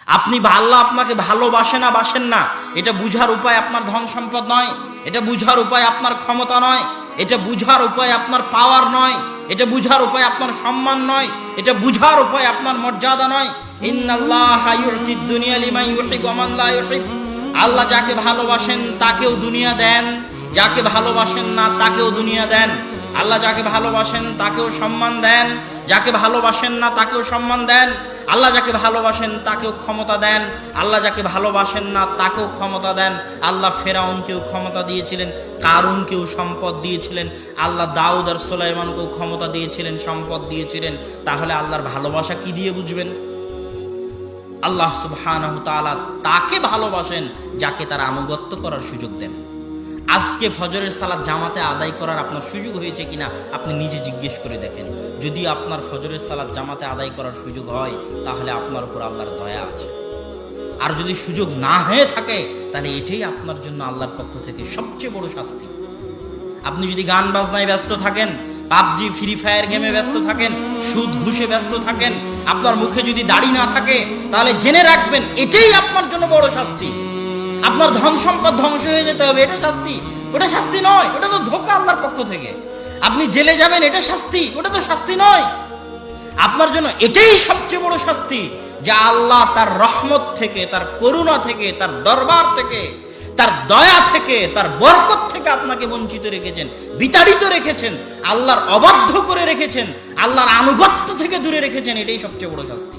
আপনি আল্লাহ আপনাকে ভালোবাসে না বাসেন না, এটা বুঝার উপায় আপনার ধন সম্পদ নয়, এটা বুঝার উপায় আপনার ক্ষমতা নয়, এটা বুঝার উপায় আপনার পাওয়ার নয়, এটা বুঝার উপায় আপনার সম্মান নয়, এটা বুঝার উপায় আপনার মর্যাদা নয়। ইন্নাল্লাহা ইউতিদ দুনিয়া লিমান ইউহিব ওয়া মান লা ইউহিব। আল্লাহ যাকে ভালোবাসেন তাকেও দুনিয়া দেন, যাকে ভালোবাসেন না তাকেও দুনিয়া দেন। আল্লাহ যাকে ভালোবাসেন তাকেও সম্মান দেন, যাকে ভালোবাসেন না তাকেও সম্মান দেন। আল্লাহ যাকে ভালোবাসেন তাকেও ক্ষমতা দেন, আল্লাহ যাকে ভালোবাসেন না তাকেও ক্ষমতা দেন। আল্লাহ ফেরাউনকেও ক্ষমতা দিয়েছিলেন, কারুনকেও সম্পদ দিয়েছিলেন, আল্লাহ দাউদ আর সুলাইমানকেও ক্ষমতা দিয়েছিলেন, সম্পদ দিয়েছিলেন। তাহলে আল্লাহর ভালোবাসা কি দিয়ে বুঝবেন? আল্লাহ সুবহানাহু তাআলা তাকে ভালোবাসেন যাকে তার আনুগত্য করার সুযোগ দেন। আজকে ফজরের সালাত জামাতে আদায় করার আপনার সুযোগ হয়েছে কিনা আপনি নিজে জিজ্ঞেস করে দেখেন। যদি আপনার ফজরের সালাত জামাতে আদায় করার সুযোগ হয় তাহলে আপনার উপর আল্লাহর দয়া আছে। আর যদি সুযোগ না হয়ে থাকে তাহলে এটাই আপনার জন্য আল্লাহর পক্ষ থেকে সবচেয়ে বড় শাস্তি। আপনি যদি গান বাজনায় ব্যস্ত থাকেন, পাবজি ফ্রি ফায়ার গেমে ব্যস্ত থাকেন, সুদ ঘুষে ব্যস্ত থাকেন, আপনার মুখে যদি দাড়ি না থাকে তাহলে জেনে রাখবেন এটাই আপনার জন্য বড় শাস্তি। আপনার ধন সম্পদ ধ্বংস হয়ে যেতে হবে, এটা শাস্তি? ওটা শাস্তি নয়, ওটা তো ধোঁকা আল্লাহর পক্ষ থেকে। আপনি জেলে যাবেন, এটা শাস্তি? ওটা তো শাস্তি নয়। আপনার জন্য এটাই সবচেয়ে বড় শাস্তি যে আল্লাহ তার রহমত থেকে, তার করুণা থেকে, তার দরবার থেকে, তার দয়া থেকে, তার বরকত থেকে আপনাকে বঞ্চিত রেখেছেন, বিতাড়িত রেখেছেন, আল্লাহর অবাধ্য করে রেখেছেন, আল্লাহর আনুগত্য থেকে দূরে রেখেছেন। এটাই সবচেয়ে বড় শাস্তি।